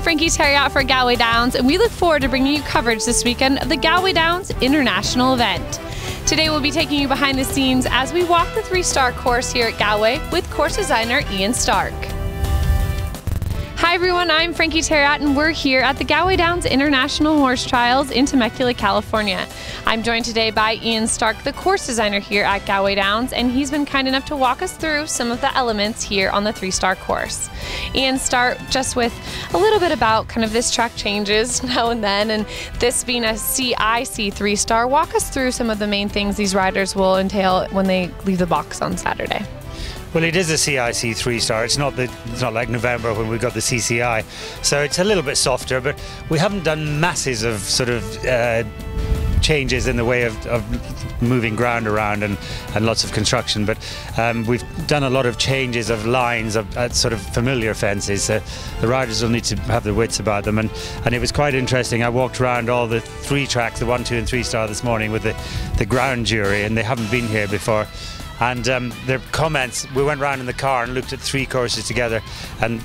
Frankie Thieriot for Galway Downs, and we look forward to bringing you coverage this weekend of the Galway Downs International event. Today we'll be taking you behind the scenes as we walk the three-star course here at Galway with course designer Ian Stark. Hi everyone, I'm Frankie Thieriot and we're here at the Galway Downs International Horse Trials in Temecula, California. I'm joined today by Ian Stark, the course designer here at Galway Downs, and he's been kind enough to walk us through some of the elements here on the three-star course. Ian, start just with a little bit about kind of this track changes now and then, and this being a CIC three-star, walk us through some of the main things these riders will entail when they leave the box on Saturday. Well, it is a CIC three-star. It's not like November when we got the CCI, so it's a little bit softer. But we haven't done masses of sort of changes in the way of moving ground around and lots of construction. But we've done a lot of changes of lines at sort of familiar fences. So the riders will need to have their wits about them. And it was quite interesting. I walked around all the three tracks, the 1, 2, and 3-star this morning with the ground jury, and they haven't been here before. And their comments, we went round in the car and looked at three courses together, and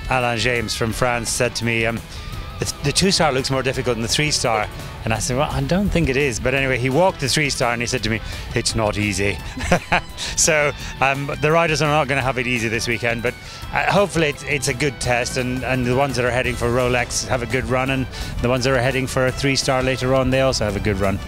Alain James from France said to me, the 2-star looks more difficult than the 3-star. And I said, well, I don't think it is. But anyway, he walked the 3-star and he said to me, it's not easy. So the riders are not going to have it easy this weekend, but hopefully it's a good test, and the ones that are heading for Rolex have a good run, and the ones that are heading for a 3-star later on, they also have a good run.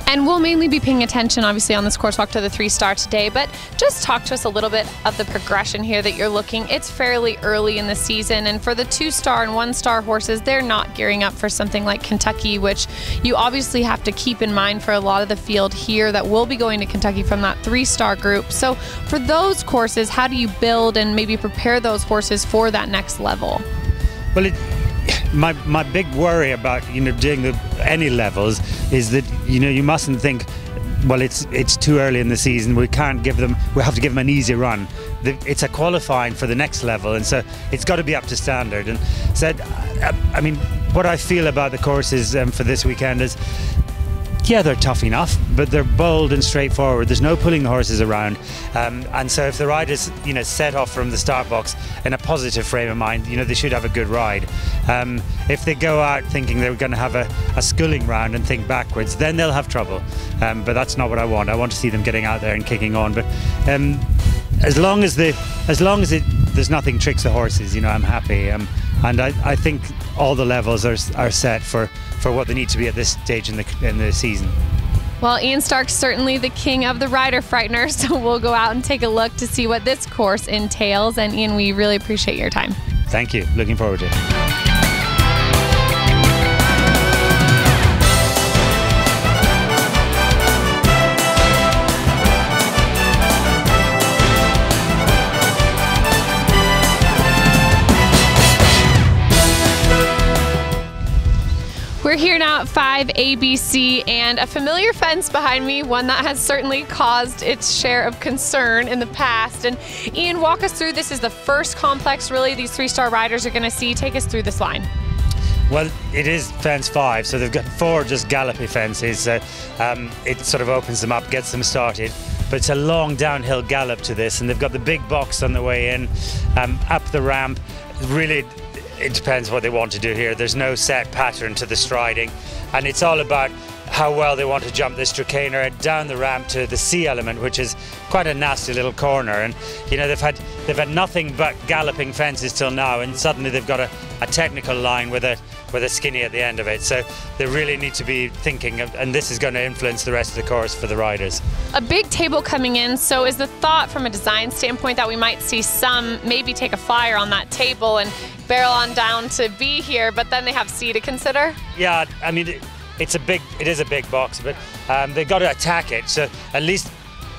And we'll mainly be paying attention, obviously, on this course walk to the 3-star today, but just talk to us a little bit of the progression here that you're looking. It's fairly early in the season, and for the 2-star and 1-star horses, they're not gearing up for something like Kentucky, which you obviously have to keep in mind for a lot of the field here that will be going to Kentucky from that 3-star group. So for those courses, how do you build and maybe prepare those horses for that next level? Well, my big worry about doing any levels is that you mustn't think, well, it's too early in the season, we have to give them an easy run. It's a qualifying for the next level, and so it's got to be up to standard. And so I mean, what I feel about the courses for this weekend is, yeah, they're tough enough, but they're bold and straightforward. There's no pulling the horses around, and so if the riders, set off from the start box in a positive frame of mind, they should have a good ride. If they go out thinking they're going to have a sculling round and think backwards, then they'll have trouble. But that's not what I want. I want to see them getting out there and kicking on. But as long as there's nothing tricks the horses, I'm happy. And I think all the levels are set for what they need to be at this stage in the season. Well, Ian Stark's certainly the king of the rider frighteners, so we'll go out and take a look to see what this course entails. And Ian, we really appreciate your time. Thank you. Looking forward to it. We're here now at 5 ABC, and a familiar fence behind me, one that has certainly caused its share of concern in the past. And Ian, walk us through, this is the first complex really these 3-star riders are going to see. Take us through this line. Well, it is fence 5, so they've got 4 just gallopy fences. It sort of opens them up, gets them started. But it's a long downhill gallop to this, and they've got the big box on the way in, up the ramp. Really, it depends what they want to do here. There's no set pattern to the striding, and it's all about how well they want to jump this Tracaner down the ramp to the C element, which is quite a nasty little corner. And they've had nothing but galloping fences till now, and suddenly they've got a technical line with a skinny at the end of it. So they really need to be thinking, and this is going to influence the rest of the course for the riders. A big table coming in, so is the thought from a design standpoint that we might see some maybe take a flyer on that table and barrel on down to B here, but then they have C to consider? Yeah, I mean, it is a big box, but they've got to attack it. So at least,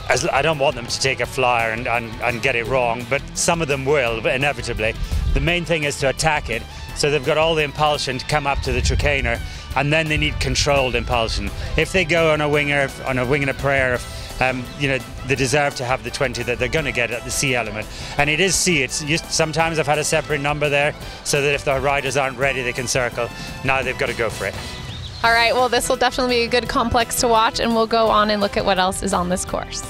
I don't want them to take a flyer and get it wrong, but some of them will, but inevitably. The main thing is to attack it, so they've got all the impulsion to come up to the Tracaner, and then they need controlled impulsion. If they go on a wing and a prayer, they deserve to have the 20 that they're going to get at the C element. And it is C. Sometimes I've had a separate number there, so that if the riders aren't ready, they can circle. Now they've got to go for it. All right, well, this will definitely be a good complex to watch, and we'll go on and look at what else is on this course.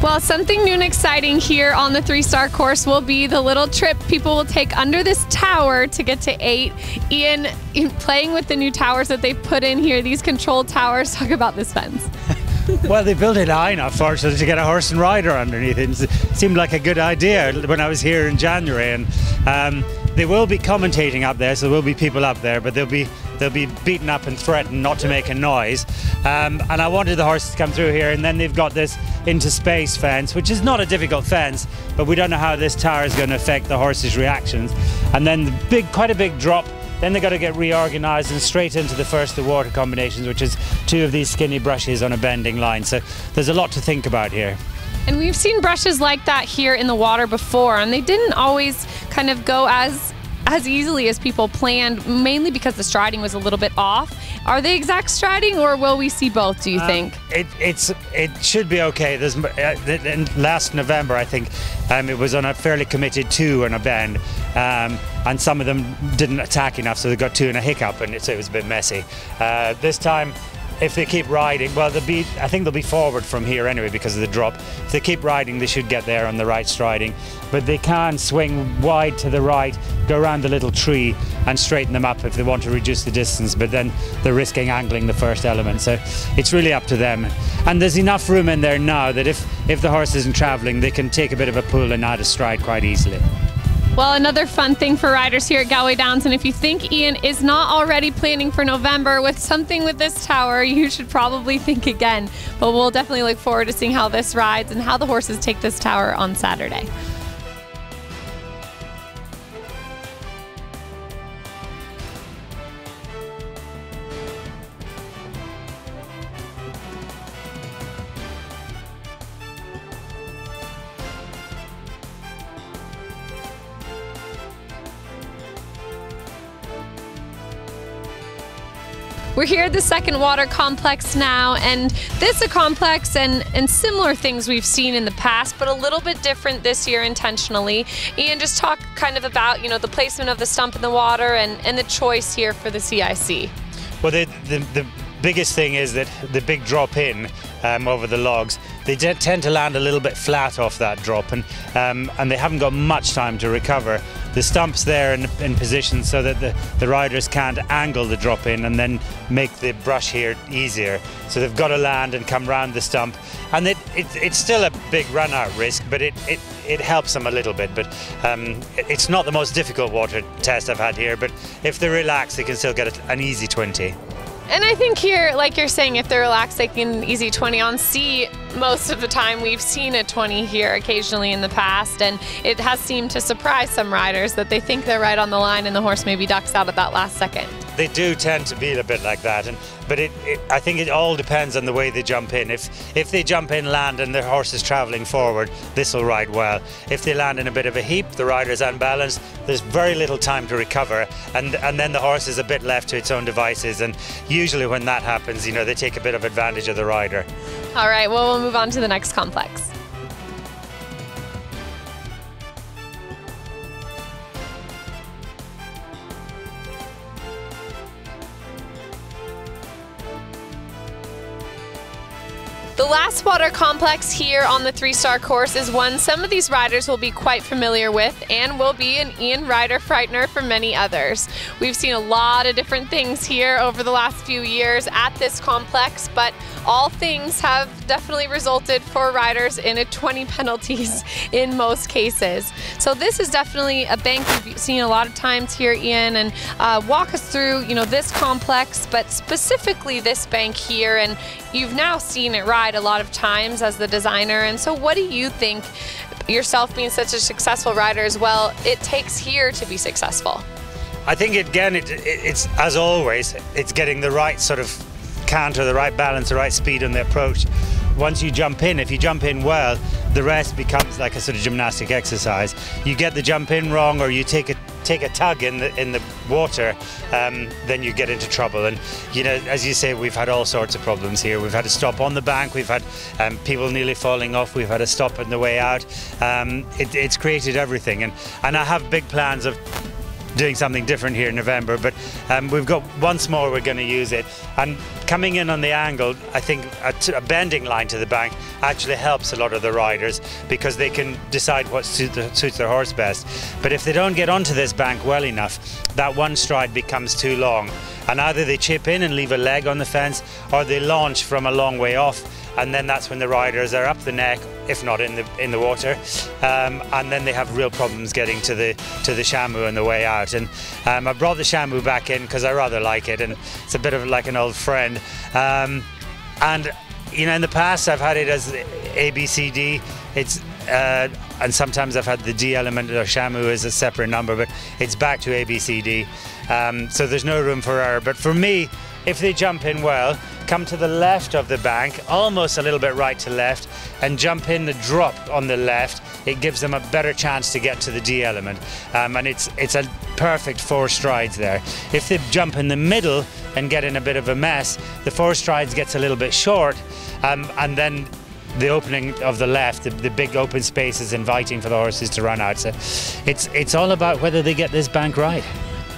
Well, something new and exciting here on the 3-star course will be the little trip people will take under this tower to get to 8. Ian, playing with the new towers that they've put in here, these control towers, talk about this fence. Well, they built it high enough for us to get a horse and rider underneath it. It seemed like a good idea when I was here in January, and they will be commentating up there, so there will be people up there, but they'll be beaten up and threatened not to make a noise. And I wanted the horses to come through here, and then they've got this into space fence, which is not a difficult fence, but we don't know how this tower is going to affect the horses' reactions. And then quite a big drop. Then they've got to get reorganised and straight into the first of water combinations, which is 2 of these skinny brushes on a bending line. So there's a lot to think about here. And we've seen brushes like that here in the water before, and they didn't always kind of go as easily as people planned, mainly because the striding was a little bit off. Are they exact striding, or will we see both, do you think? It should be okay. There's last November, I think, it was on a fairly committed 2 on a bend, and some of them didn't attack enough, so they got 2 in a hiccup, and so it was a bit messy. This time, if they keep riding, well, I think they'll be forward from here anyway because of the drop. If they keep riding, they should get there on the right striding. But they can swing wide to the right, go around the little tree and straighten them up if they want to reduce the distance, but then they're risking angling the first element. So it's really up to them. And there's enough room in there now that if the horse isn't travelling, they can take a bit of a pull and add a stride quite easily. Well, another fun thing for riders here at Galway Downs, and if you think Ian is not already planning for November with something with this tower, you should probably think again. But we'll definitely look forward to seeing how this rides and how the horses take this tower on Saturday. We're here at the second water complex now, and this is a complex and similar things we've seen in the past, but a little bit different this year intentionally. Ian, just talk kind of about, the placement of the stump in the water and the choice here for the CIC. Well, the biggest thing is that the big drop in over the logs, they tend to land a little bit flat off that drop, and they haven't got much time to recover. The stump's there in position so that the riders can't angle the drop in and then make the brush here easier. So they've got to land and come round the stump, and it's still a big run out risk, but it helps them a little bit. But it's not the most difficult water test I've had here, but if they relax, they can still get an easy 20. And I think here, like you're saying, if they're relaxed, they can easy 20 on C. Most of the time we've seen a 20 here occasionally in the past, and it has seemed to surprise some riders that they think they're right on the line and the horse maybe ducks out at that last second. They do tend to be a bit like that, but I think it all depends on the way they jump in. If they jump in, land, and the horse is travelling forward, this will ride well. If they land in a bit of a heap, the rider's unbalanced, there's very little time to recover, and then the horse is a bit left to its own devices, and usually when that happens, they take a bit of advantage of the rider. All right, well, we'll move on to the next complex. The last water complex here on the 3-star course is one some of these riders will be quite familiar with and will be an Ian rider frightener for many others. We've seen a lot of different things here over the last few years at this complex, but all things have definitely resulted for riders in a 20 penalties in most cases. So this is definitely a bank we've seen a lot of times here, Ian, and walk us through, this complex, but specifically this bank here, and you've now seen it ride a lot of times as the designer. And so what do you think, yourself being such a successful rider as well, it takes here to be successful? I think again, it's as always, it's getting the right sort of canter, the right balance, the right speed on the approach. Once you jump in, if you jump in well, the rest becomes like a sort of gymnastic exercise. You get the jump in wrong, or you take a tug in the water, then you get into trouble. And as you say, we've had all sorts of problems here. We've had to stop on the bank, we've had people nearly falling off, we've had to stop on the way out. It's created everything, and I have big plans of doing something different here in November, but we've got once more we're going to use it. And coming in on the angle, I think a bending line to the bank actually helps a lot of the riders because they can decide what suits their horse best. But if they don't get onto this bank well enough, that one stride becomes too long, and either they chip in and leave a leg on the fence, or they launch from a long way off, and then that's when the riders are up the neck, if not in the water, and then they have real problems getting to the Shamu on the way out. And I brought the Shamu back in because I rather like it, and it's a bit of like an old friend. And you know, in the past I've had it as ABCD. It's and sometimes I've had the D element or Shamu as a separate number, but it's back to ABCD. So there's no room for error. But for me, if they jump in well, come to the left of the bank, almost a little bit right to left, and jump in the drop on the left, it gives them a better chance to get to the D element. And it's a perfect 4 strides there. If they jump in the middle and get in a bit of a mess, the 4 strides gets a little bit short, and then the opening of the left, the big open space is inviting for the horses to run out. So it's all about whether they get this bank right.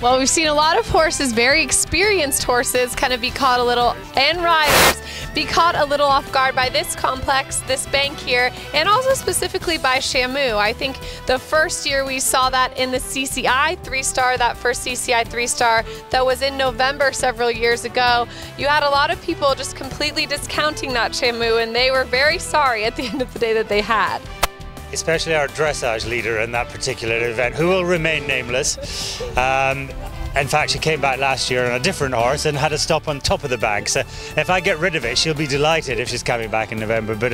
Well, we've seen a lot of horses, very experienced horses, kind of be caught a little, and riders, be caught a little off guard by this complex, this bank here, and also specifically by Shamu. I think the first year we saw that in the CCI 3-star, that first CCI 3-star that was in November several years ago, you had a lot of people just completely discounting that Shamu, and they were very sorry at the end of the day that they had. Especially our dressage leader in that particular event, who will remain nameless. In fact, she came back last year on a different horse and had a stop on top of the bank. So if I get rid of it, she'll be delighted if she's coming back in November. But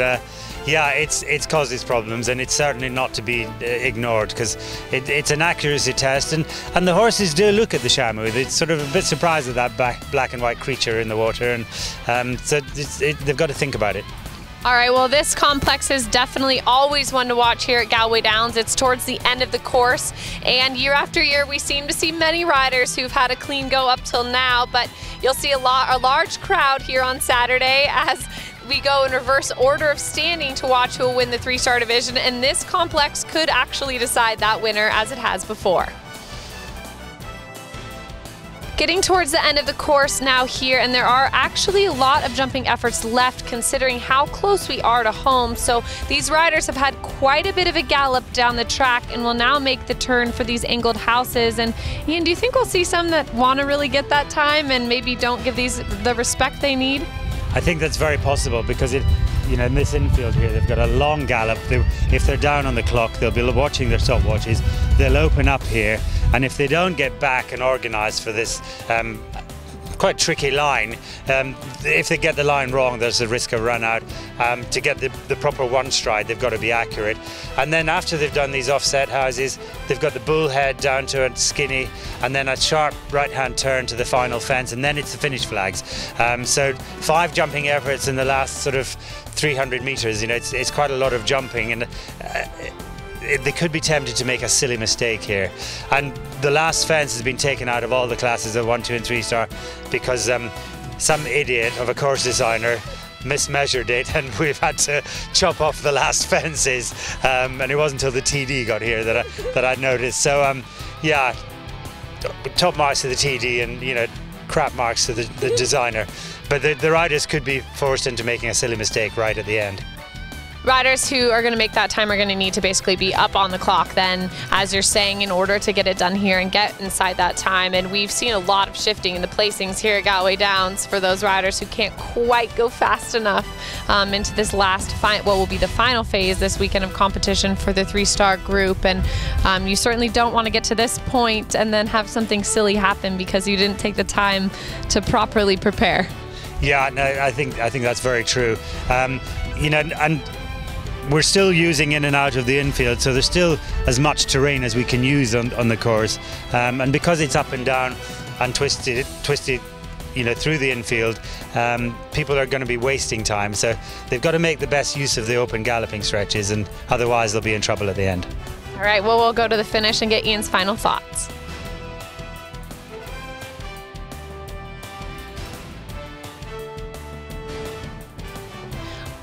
yeah, it's caused these problems, and it's certainly not to be ignored, because it's an accuracy test, and the horses do look at the Shamu. They're sort of a bit surprised at that black and white creature in the water, and so they've got to think about it. All right, well, this complex is definitely always one to watch here at Galway Downs. It's towards the end of the course, and year after year we seem to see many riders who've had a clean go up till now, but you'll see a large crowd here on Saturday as we go in reverse order of standing to watch who will win the 3-star division, and this complex could actually decide that winner as it has before. Getting towards the end of the course now here, and there are actually a lot of jumping efforts left considering how close we are to home. So these riders have had quite a bit of a gallop down the track and will now make the turn for these angled houses. And Ian, do you think we'll see some that want to really get that time and maybe don't give these the respect they need? I think that's very possible, because you know, in this infield here, they've got a long gallop. If they're down on the clock, they'll be watching their stopwatches. They'll open up here, and if they don't get back and organised for this quite tricky line, if they get the line wrong, there's a risk of run out. To get the proper 1 stride, they've got to be accurate. And then after they've done these offset houses, they've got the bull head down to a skinny, and then a sharp right-hand turn to the final fence, and then it's the finish flags. So 5 jumping efforts in the last sort of 300 meters. You know, it's quite a lot of jumping, and they could be tempted to make a silly mistake here. And the last fence has been taken out of all the classes of 1, 2 and 3-star because some idiot of a course designer mismeasured it, and we've had to chop off the last fences, and it wasn't until the TD got here that I noticed. So yeah, top marks to the TD, and you know, crap marks to the designer. But the riders could be forced into making a silly mistake right at the end. Riders who are going to make that time are going to need to basically be up on the clock then, as you're saying, in order to get it done here and get inside that time. And we've seen a lot of shifting in the placings here at Galway Downs for those riders who can't quite go fast enough into this last what will be the final phase this weekend of competition for the 3-star group. And you certainly don't want to get to this point and then have something silly happen because you didn't take the time to properly prepare. Yeah, no, I think that's very true. You know, and we're still using in and out of the infield, so there's still as much terrain as we can use on the course. And because it's up and down and twisted, you know, through the infield, people are going to be wasting time. So they've got to make the best use of the open galloping stretches, and otherwise they'll be in trouble at the end. All right, well, we'll go to the finish and get Ian's final thoughts.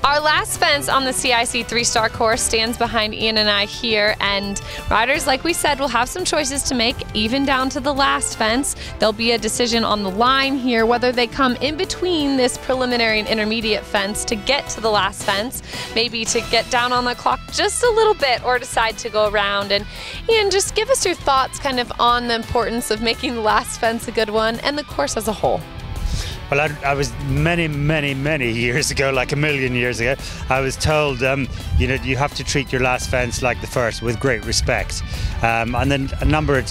All Our last fence on the CIC 3-star course stands behind Ian and I here, and riders, like we said, will have some choices to make, even down to the last fence. There'll be a decision on the line here, whether they come in between this preliminary and intermediate fence to get to the last fence, maybe to get down on the clock just a little bit, or decide to go around. And Ian, just give us your thoughts kind of on the importance of making the last fence a good one and the course as a whole. Well, I was many years ago, like a million years ago, I was told, you know, you have to treat your last fence like the first, with great respect. And then a number of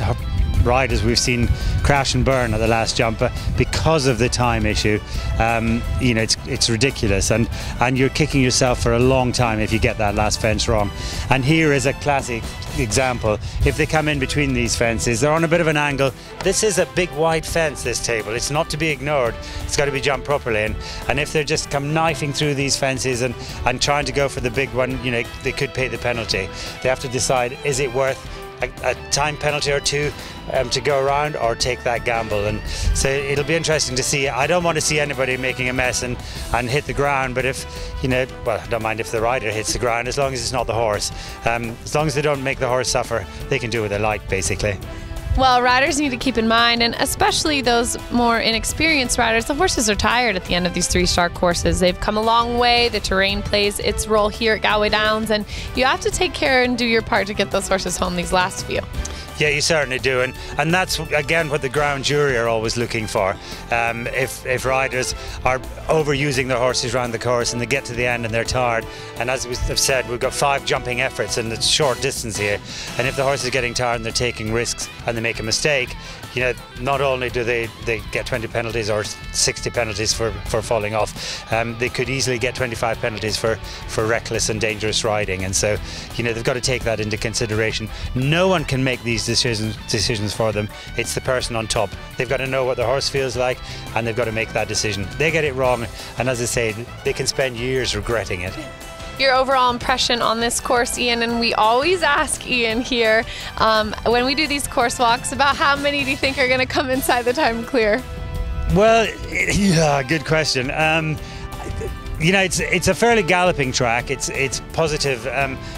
riders we've seen crash and burn at the last jumper because of the time issue. You know, it's ridiculous, and you're kicking yourself for a long time if you get that last fence wrong. And here is a classic example. If they come in between these fences, they're on a bit of an angle. This is a big wide fence, this table. It's not to be ignored. It's got to be jumped properly, and if they just come knifing through these fences and trying to go for the big one, you know, they could pay the penalty. They have to decide, is it worth a time penalty or two to go around, or take that gamble? And so it'll be interesting to see. I don't want to see anybody making a mess and hit the ground, but if, you know, well, I don't mind if the rider hits the ground, as long as it's not the horse. As long as they don't make the horse suffer, they can do what they like, basically. Well, riders need to keep in mind, and especially those more inexperienced riders, the horses are tired at the end of these 3-star courses. They've come a long way. The terrain plays its role here at Galway Downs, and you have to take care and do your part to get those horses home these last few. Yeah, you certainly do, and that's again what the ground jury are always looking for. If riders are overusing their horses around the course and they get to the end and they're tired, and as we've said, we've got 5 jumping efforts and it's short distance here, and if the horse is getting tired and they're taking risks and they make a mistake, you know, not only do they get 20 penalties or 60 penalties for falling off, they could easily get 25 penalties for reckless and dangerous riding. And so, you know, they've got to take that into consideration. No one can make these decisions for them. It's the person on top. They've got to know what the horse feels like, and they've got to make that decision. They get it wrong, and as I say, they can spend years regretting it. Your overall impression on this course, Ian, and we always ask Ian here when we do these course walks, about how many do you think are going to come inside the time clear? Well, yeah, good question. You know, it's a fairly galloping track. It's positive,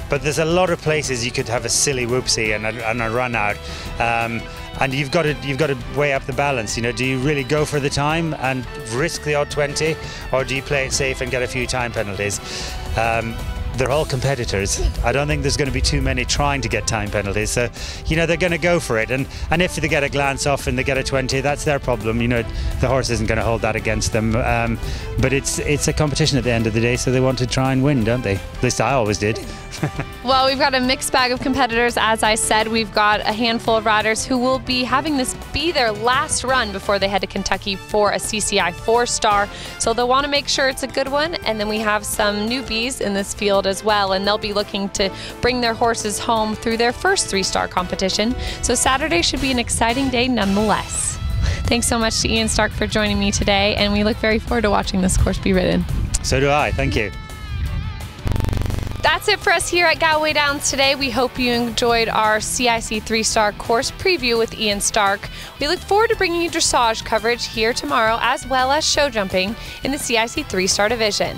but there's a lot of places you could have a silly whoopsie and a run out. And you've got to weigh up the balance. You know, do you really go for the time and risk the odd 20, or do you play it safe and get a few time penalties? They're all competitors. I don't think there's going to be too many trying to get time penalties. So, you know, they're going to go for it. And if they get a glance off and they get a 20, that's their problem. You know, the horse isn't going to hold that against them. But it's a competition at the end of the day, so they want to try and win, don't they? At least I always did. Well, we've got a mixed bag of competitors. As I said, we've got a handful of riders who will be having this be their last run before they head to Kentucky for a CCI 4-star. So they'll want to make sure it's a good one. And then we have some newbies in this field as well, and they'll be looking to bring their horses home through their first 3-star competition. So Saturday should be an exciting day nonetheless. Thanks so much to Ian Stark for joining me today, and we look very forward to watching this course be ridden. So do I. Thank you. That's it for us here at Galway Downs today. We hope you enjoyed our CIC 3-star course preview with Ian Stark. We look forward to bringing you dressage coverage here tomorrow, as well as show jumping in the CIC 3-star division.